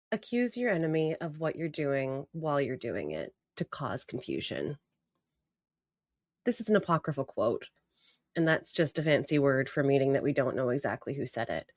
Accuse your enemy of what you're doing while you're doing it to cause confusion. This is an apocryphal quote, and that's just a fancy word for meaning that we don't know exactly who said it.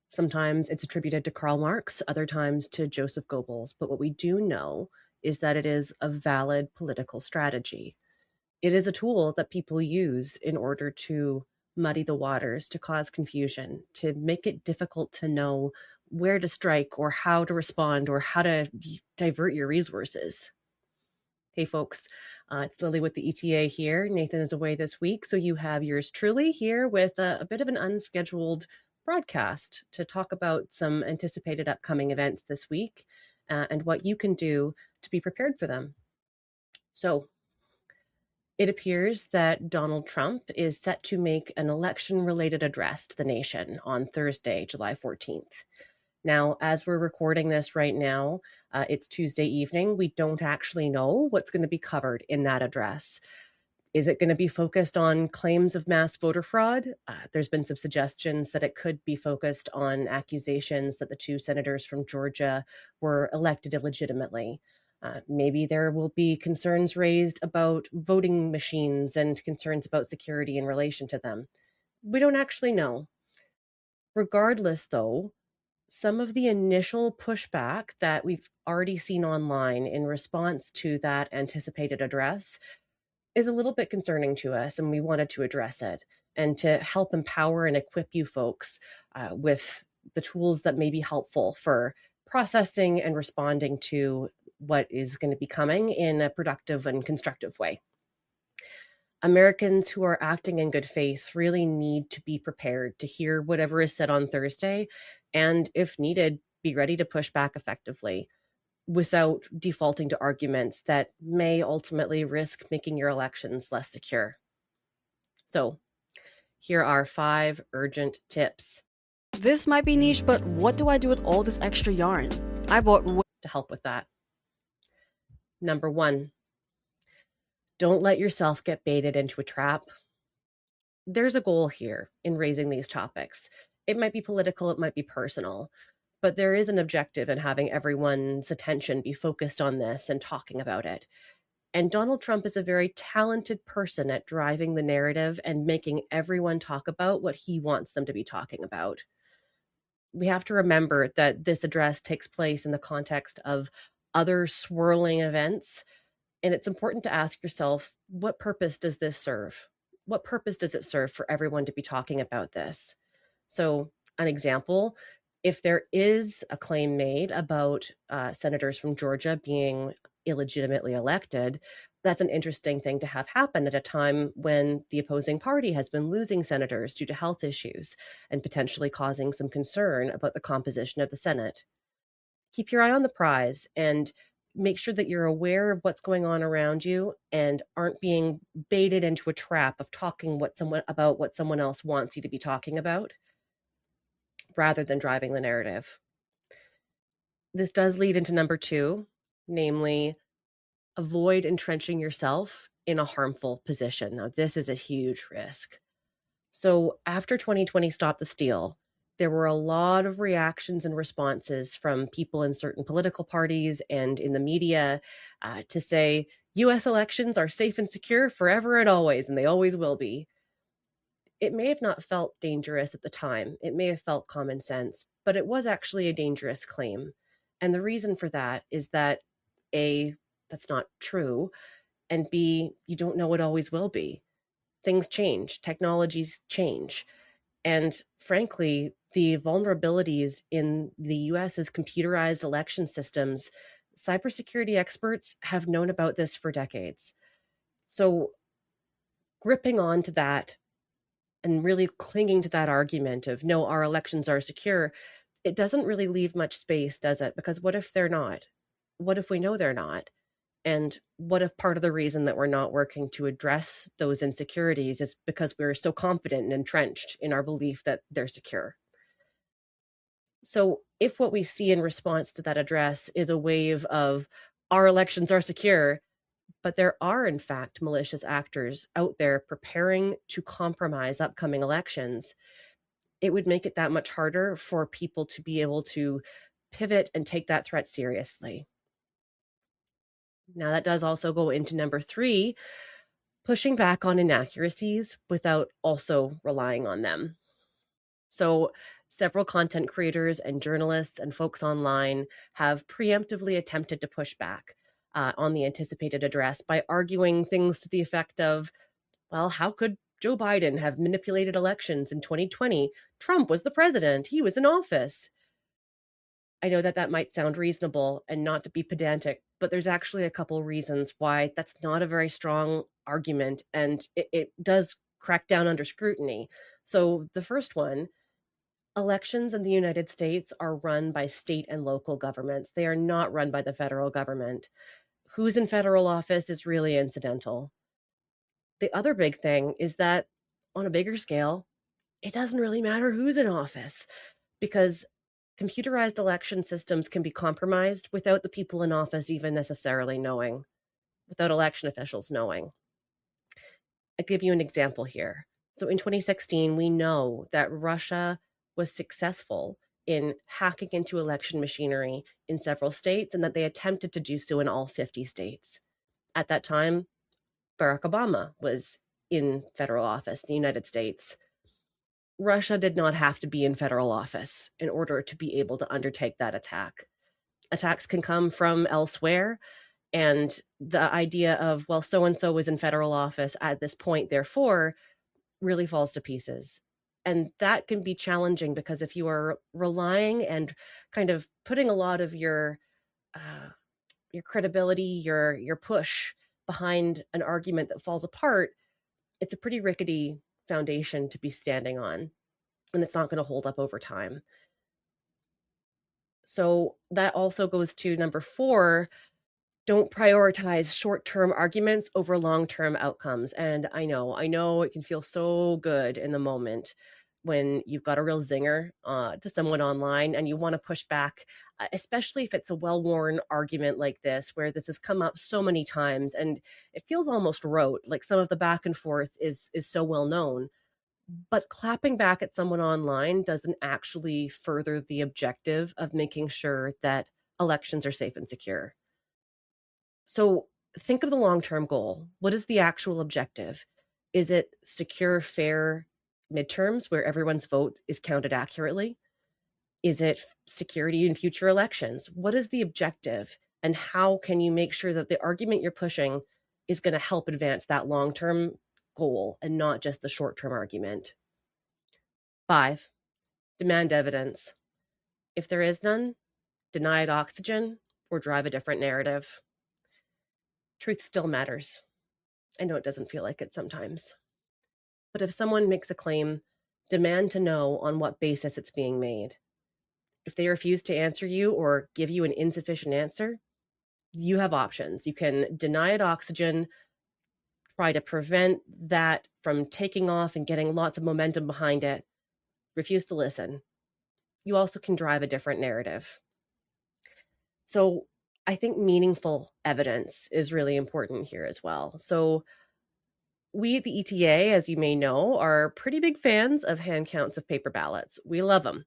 Sometimes it's attributed to Karl Marx, other times to Joseph Goebbels, but what we do know is that it is a valid political strategy. It is a tool that people use in order to muddy the waters, to cause confusion, to make it difficult to know where to strike or how to respond or how to divert your resources. Hey, folks, it's Lily with the ETA here. Nathan is away this week, so you have yours truly here with a bit of an unscheduled broadcast to talk about some anticipated upcoming events this week and what you can do to be prepared for them. So, it appears that Donald Trump is set to make an election related address to the nation on Thursday, July 14th. Now, as we're recording this right now, it's Tuesday evening. We don't actually know what's going to be covered in that address. Is it going to be focused on claims of mass voter fraud? There's been some suggestions that it could be focused on accusations that the two senators from Georgia were elected illegitimately. Maybe there will be concerns raised about voting machines and concerns about security in relation to them. We don't actually know. Regardless, though, some of the initial pushback that we've already seen online in response to that anticipated address is a little bit concerning to us, and we wanted to address it and to help empower and equip you folks with the tools that may be helpful for processing and responding to what is going to be coming in a productive and constructive way. Americans who are acting in good faith really need to be prepared to hear whatever is said on Thursday, and if needed, be ready to push back effectively without defaulting to arguments that may ultimately risk making your elections less secure. So, here are 5 urgent tips This might be niche, but what do I do with all this extra yarn? I bought to help with that. Number 1, don't let yourself get baited into a trap. There's a goal here in raising these topics. It might be political, it might be personal, but there is an objective in having everyone's attention be focused on this and talking about it. And Donald Trump is a very talented person at driving the narrative and making everyone talk about what he wants them to be talking about. We have to remember that this address takes place in the context of other swirling events. And it's important to ask yourself, what purpose does this serve? What purpose does it serve for everyone to be talking about this? So, an example, if there is a claim made about senators from Georgia being illegitimately elected, that's an interesting thing to have happen at a time when the opposing party has been losing senators due to health issues and potentially causing some concern about the composition of the Senate. Keep your eye on the prize and make sure that you're aware of what's going on around you and aren't being baited into a trap of talking what someone else wants you to be talking about rather than driving the narrative. This does lead into number 2, namely avoid entrenching yourself in a harmful position. Now, this is a huge risk. So, after 2020 Stop the Steal, there were a lot of reactions and responses from people in certain political parties and in the media to say US elections are safe and secure forever and always, and they always will be. It may have not felt dangerous at the time, it may have felt common sense, but it was actually a dangerous claim. And the reason for that is that A, that's not true, and B, you don't know it always will be. Things change, technologies change. And frankly, the vulnerabilities in the US's computerized election systems, cybersecurity experts have known about this for decades. So gripping on to that and really clinging to that argument of no, our elections are secure, it doesn't really leave much space, does it? Because what if they're not? What if we know they're not? And what if part of the reason that we're not working to address those insecurities is because we're so confident and entrenched in our belief that they're secure? So, if what we see in response to that address is a wave of our elections are secure, but there are, in fact, malicious actors out there preparing to compromise upcoming elections, it would make it that much harder for people to be able to pivot and take that threat seriously. Now, that does also go into number 3, pushing back on inaccuracies without also relying on them. So, several content creators and journalists and folks online have preemptively attempted to push back on the anticipated address by arguing things to the effect of, well, how could Joe Biden have manipulated elections in 2020? Trump was the president, he was in office. I know that that might sound reasonable and not to be pedantic, but there's actually a couple reasons why that's not a very strong argument, and it does crack down under scrutiny. So, the first one, elections in the United States are run by state and local governments. They are not run by the federal government. Who's in federal office is really incidental. The other big thing is that on a bigger scale, it doesn't really matter who's in office because computerized election systems can be compromised without the people in office even necessarily knowing, without election officials knowing. I'll give you an example here. So in 2016, we know that Russia was successful in hacking into election machinery in several states and that they attempted to do so in all 50 states. At that time, Barack Obama was in federal office in the United States. Russia did not have to be in federal office in order to be able to undertake that attack. Attacks can come from elsewhere, and the idea of, well, so and so was in federal office at this point, therefore, really falls to pieces. And that can be challenging because if you are relying and kind of putting a lot of your credibility, your push behind an argument that falls apart, it's a pretty rickety foundation to be standing on, and it's not going to hold up over time. So that also goes to number 4, don't prioritize short-term arguments over long-term outcomes. And I know it can feel so good in the moment when you've got a real zinger to someone online and you want to push back, especially if it's a well-worn argument like this, where this has come up so many times and it feels almost rote, like some of the back and forth is so well known. But clapping back at someone online doesn't actually further the objective of making sure that elections are safe and secure. So think of the long-term goal. What is the actual objective? Is it secure, fair midterms where everyone's vote is counted accurately? Is it security in future elections? What is the objective? And how can you make sure that the argument you're pushing is going to help advance that long-term goal and not just the short-term argument? 5, demand evidence. If there is none, deny it oxygen or drive a different narrative. Truth still matters. I know it doesn't feel like it sometimes. But if someone makes a claim, demand to know on what basis it's being made. If they refuse to answer you or give you an insufficient answer, you have options. You can deny it oxygen, try to prevent that from taking off and getting lots of momentum behind it, refuse to listen. You also can drive a different narrative. So I think meaningful evidence is really important here as well. So we at the ETA, as you may know, are pretty big fans of hand counts of paper ballots. We love them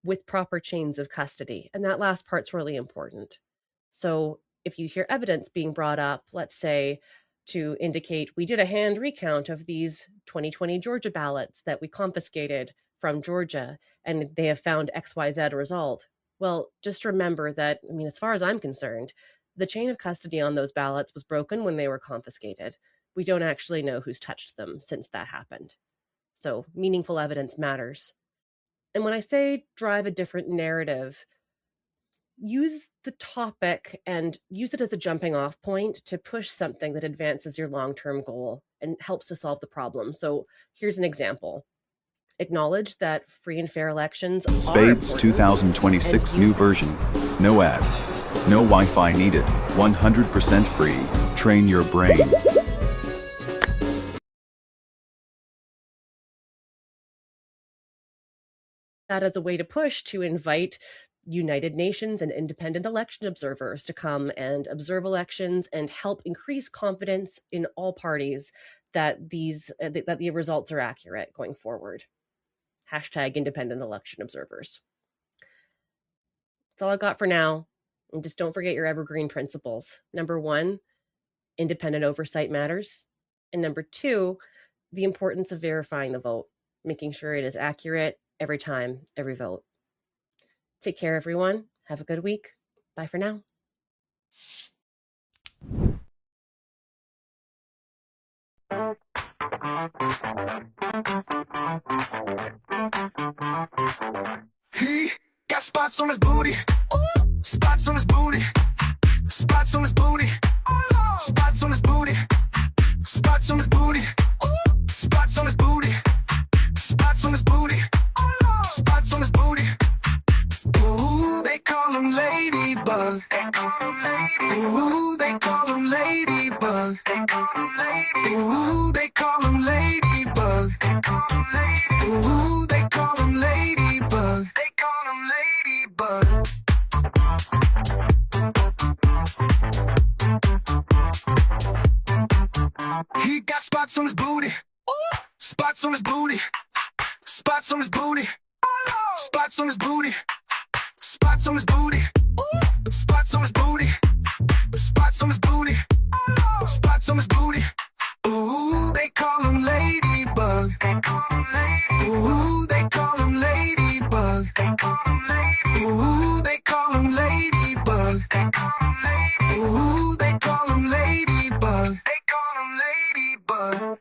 with proper chains of custody. And that last part's really important. So if you hear evidence being brought up, let's say to indicate we did a hand recount of these 2020 Georgia ballots that we confiscated from Georgia and they have found XYZ result. Well, just remember that, I mean, as far as I'm concerned, the chain of custody on those ballots was broken when they were confiscated. We don't actually know who's touched them since that happened. So meaningful evidence matters. And when I say drive a different narrative, use the topic and use it as a jumping off point to push something that advances your long-term goal and helps to solve the problem. So here's an example. Acknowledge that free and fair elections are Spades important. 2026 new version. No ads. No Wi-Fi needed. 100% free. Train your brain. That as a way to push to invite United Nations and independent election observers to come and observe elections and help increase confidence in all parties that the results are accurate going forward. Hashtag independent election observers. That's all I've got for now. And just don't forget your evergreen principles. Number one, independent oversight matters. And number two, the importance of verifying the vote, making sure it is accurate every time, every vote. Take care, everyone. Have a good week. Bye for now. He got spots on his booty, spots on his booty, spots on his booty, spots on his booty, spots on his booty, spots on his booty, spots on his booty, spots on his booty. Ooh, they call him Ladybug. Ooh, they call him Ladybug. Ooh, they call him Ladybug. Ooh, they call him Ladybug. They call him Ladybug. He got spots on his booty, spots on his booty, spots on his booty, spots on his booty, spots on his booty, spots on his booty, spots on his booty, spots on his booty. Ooh, they call him Ladybug. Ooh, they call him Ladybug. Ooh, they call him Ladybug. Ooh, they call him Ladybug. They call him Ladybug.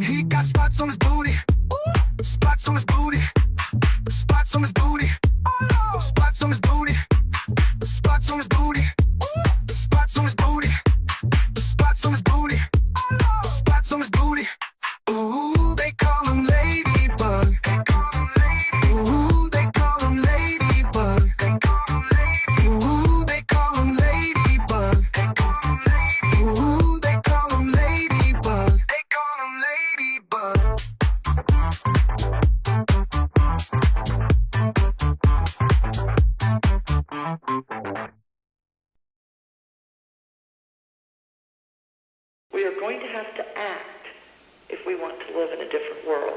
He got spots on his booty, spots on his booty, spots on his booty, spots on his booty, spots on his booty, spots on his booty, spots on his booty, spots on his booty. Ooh, they call him Ladybug. Ooh, they call him Ladybug. Ooh, they call him Ladybug. Ooh, they call him Ladybug. They call him Ladybug. We are going to have to act if we want to live in a different world.